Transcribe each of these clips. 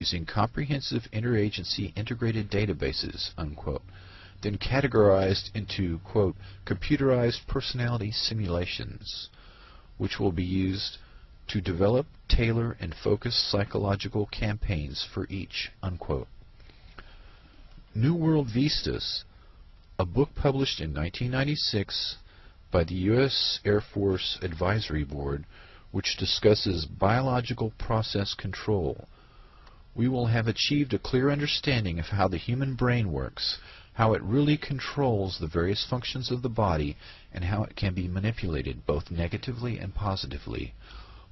using comprehensive interagency integrated databases, unquote, then categorized into, quote, computerized personality simulations, which will be used to develop, tailor, and focus psychological campaigns for each, unquote. New World Vistas, a book published in 1996 by the U.S. Air Force Advisory Board, which discusses biological process control. We will have achieved a clear understanding of how the human brain works, how it really controls the various functions of the body, and how it can be manipulated both negatively and positively.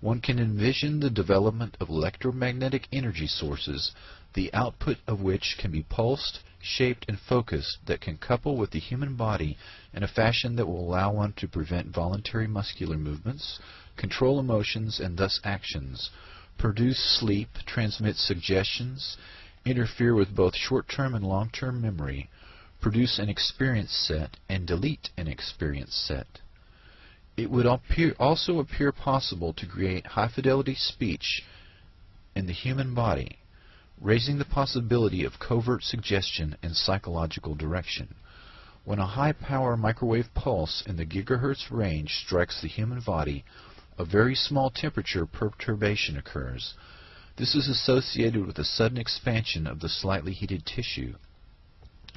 One can envision the development of electromagnetic energy sources, the output of which can be pulsed, shaped, and focused, that can couple with the human body in a fashion that will allow one to prevent voluntary muscular movements, control emotions and thus actions, produce sleep, transmit suggestions, interfere with both short-term and long-term memory, produce an experience set, and delete an experience set. It would also appear possible to create high-fidelity speech in the human body, raising the possibility of covert suggestion and psychological direction. When a high-power microwave pulse in the gigahertz range strikes the human body, a very small temperature perturbation occurs. This is associated with a sudden expansion of the slightly heated tissue.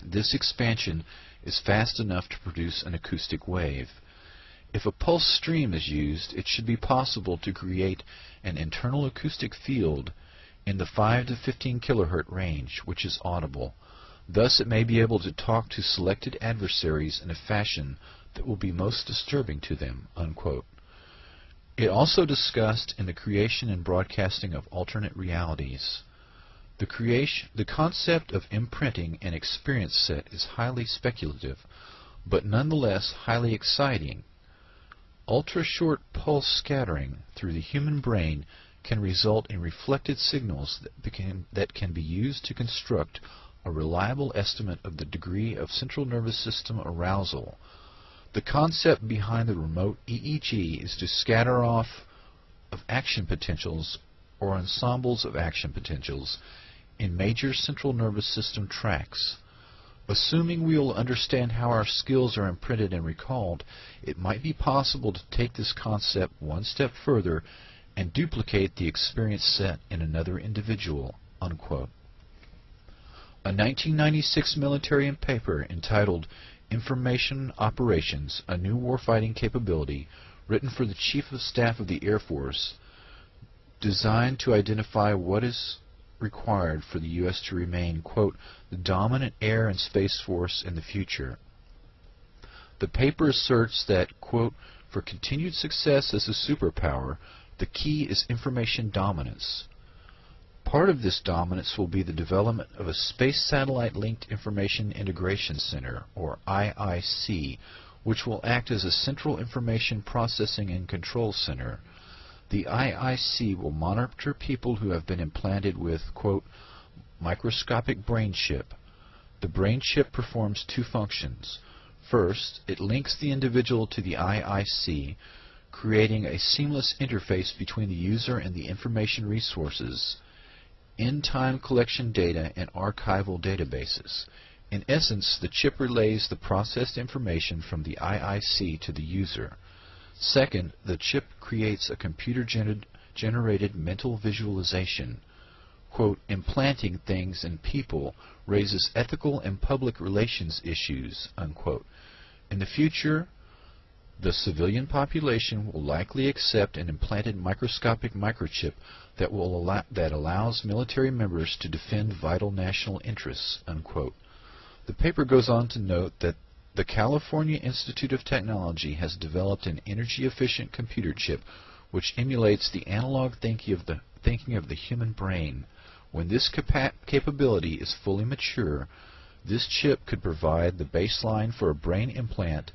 This expansion is fast enough to produce an acoustic wave. If a pulse stream is used, it should be possible to create an internal acoustic field in the 5 to 15 kilohertz range, which is audible. Thus, it may be able to talk to selected adversaries in a fashion that will be most disturbing to them, unquote. It also discussed in the creation and broadcasting of alternate realities. The concept of imprinting an experience set is highly speculative, but nonetheless highly exciting. Ultra-short pulse scattering through the human brain can result in reflected signals that can be used to construct a reliable estimate of the degree of central nervous system arousal. The concept behind the remote EEG is to scatter off of action potentials or ensembles of action potentials in major central nervous system tracts. Assuming we will understand how our skills are imprinted and recalled, it might be possible to take this concept one step further and duplicate the experience set in another individual, unquote. A 1996 military paper entitled Information Operations, a New Warfighting Capability, written for the Chief of Staff of the Air Force, designed to identify what is required for the U.S. to remain, quote, the dominant air and space force in the future. The paper asserts that, quote, for continued success as a superpower, the key is information dominance. Part of this dominance will be the development of a Space Satellite Linked Information Integration Center, or IIC, which will act as a central information processing and control center. The IIC will monitor people who have been implanted with, quote, microscopic brain chip. The brain chip performs two functions. First, it links the individual to the IIC, creating a seamless interface between the user and the information resources, in-time collection data, and archival databases. In essence, the chip relays the processed information from the IIC to the user. Second, the chip creates a computer-generated mental visualization. Quote, implanting things in people raises ethical and public relations issues, unquote. In the future, the civilian population will likely accept an implanted microscopic microchip that allows military members to defend vital national interests, unquote. The paper goes on to note that the California Institute of Technology has developed an energy-efficient computer chip which emulates the analog thinking of the human brain. When this capability is fully mature, this chip could provide the baseline for a brain implant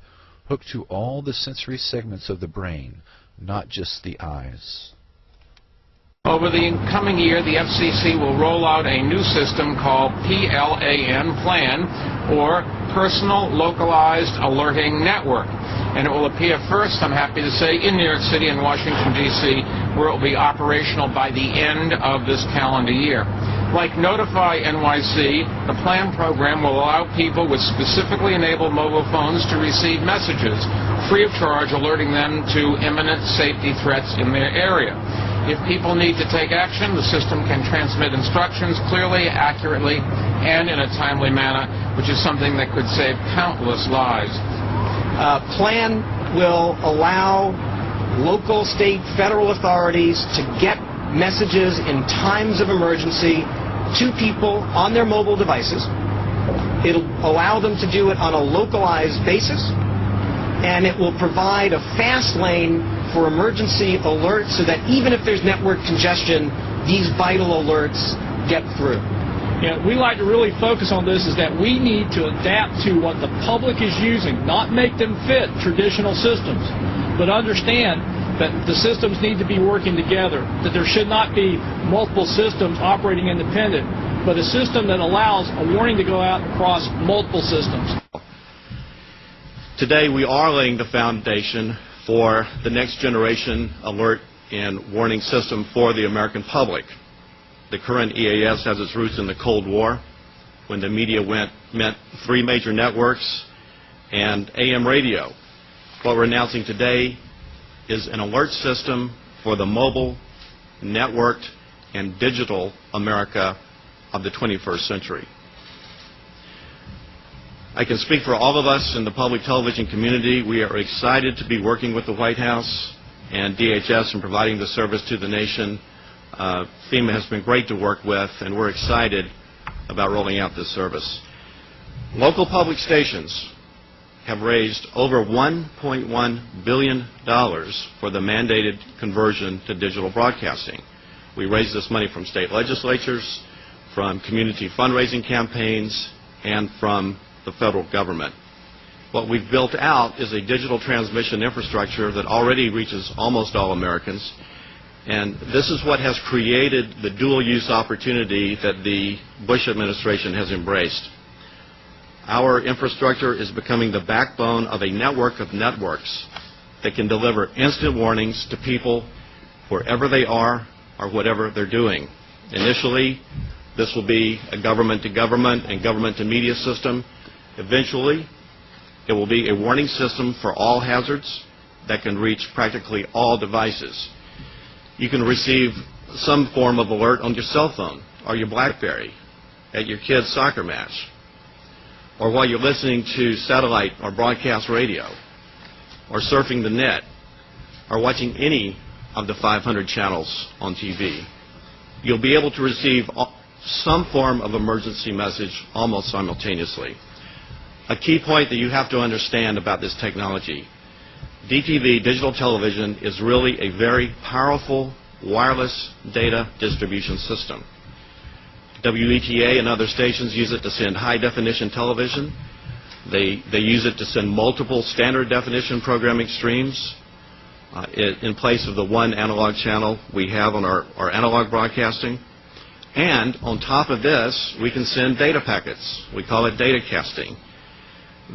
hooked to all the sensory segments of the brain, not just the eyes. Over the coming year, the FCC will roll out a new system called PLAN, or Personal Localized Alerting Network. And it will appear first, I'm happy to say, in New York City and Washington, D.C., where it will be operational by the end of this calendar year. Like Notify NYC, the PLAN program will allow people with specifically enabled mobile phones to receive messages free of charge, alerting them to imminent safety threats in their area. If people need to take action, the system can transmit instructions clearly, accurately, and in a timely manner, which is something that could save countless lives. PLAN will allow local, state, federal authorities to get messages in times of emergency to people on their mobile devices. It'll allow them to do it on a localized basis, and it will provide a fast lane for emergency alerts so that even if there's network congestion, these vital alerts get through. We like to really focus on this is that we need to adapt to what the public is using, not make them fit traditional systems, but understand that the systems need to be working together, that there should not be multiple systems operating independent, but a system that allows a warning to go out across multiple systems. Today we are laying the foundation for the next generation alert and warning system for the American public. The current EAS has its roots in the Cold War, when the media meant 3 major networks and AM radio. What we're announcing today is an alert system for the mobile, networked, and digital America of the 21st century. I can speak for all of us in the public television community. We are excited to be working with the White House and DHS in providing the service to the nation. FEMA has been great to work with, and we're excited about rolling out this service. Local public stations have raised over $1.1 billion for the mandated conversion to digital broadcasting. We raised this money from state legislatures, from community fundraising campaigns, and from the federal government. What we've built out is a digital transmission infrastructure that already reaches almost all Americans, and this is what has created the dual-use opportunity that the Bush administration has embraced. Our infrastructure is becoming the backbone of a network of networks that can deliver instant warnings to people wherever they are or whatever they're doing. Initially, this will be a government-to-government and government-to-media system. Eventually, it will be a warning system for all hazards that can reach practically all devices. You can receive some form of alert on your cell phone or your BlackBerry at your kid's soccer match, or while you're listening to satellite or broadcast radio, or surfing the net, or watching any of the 500 channels on TV. You'll be able to receive some form of emergency message almost simultaneously. A key point that you have to understand about this technology: DTV, digital television, is really a very powerful wireless data distribution system. WETA and other stations use it to send high-definition television. They use it to send multiple standard definition programming streams in place of the one analog channel we have on our analog broadcasting. And on top of this, we can send data packets. We call it data casting.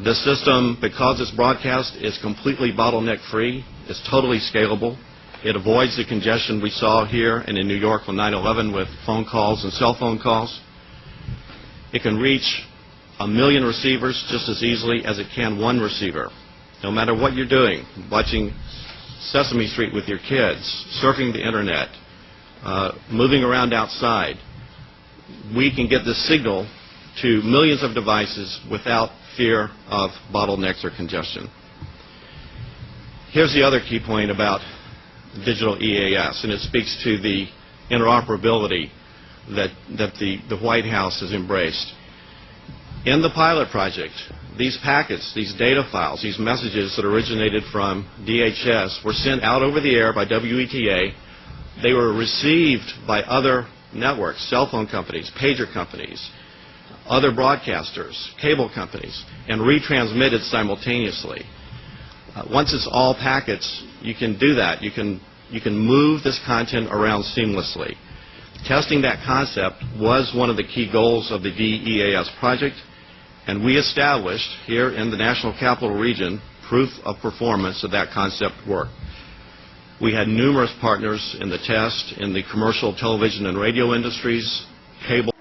The system, because it's broadcast, is completely bottleneck-free. It's totally scalable. It avoids the congestion we saw here and in New York on 9/11 with phone calls and cell phone calls. It can reach 1 million receivers just as easily as it can one receiver. No matter what you're doing, watching Sesame Street with your kids, surfing the internet, moving around outside, we can get this signal to millions of devices without fear of bottlenecks or congestion. Here's the other key point about digital EAS, and it speaks to the interoperability that the White House has embraced. In the pilot project, these packets, these data files, these messages that originated from DHS were sent out over the air by WETA. They were received by other networks, cell phone companies, pager companies, other broadcasters, cable companies, and retransmitted simultaneously. Once it's all packets, you can do that. You can move this content around seamlessly. Testing that concept was one of the key goals of the DEAS project, and we established here in the National Capital Region proof of performance of that concept work. We had numerous partners in the test in the commercial television and radio industries, cable.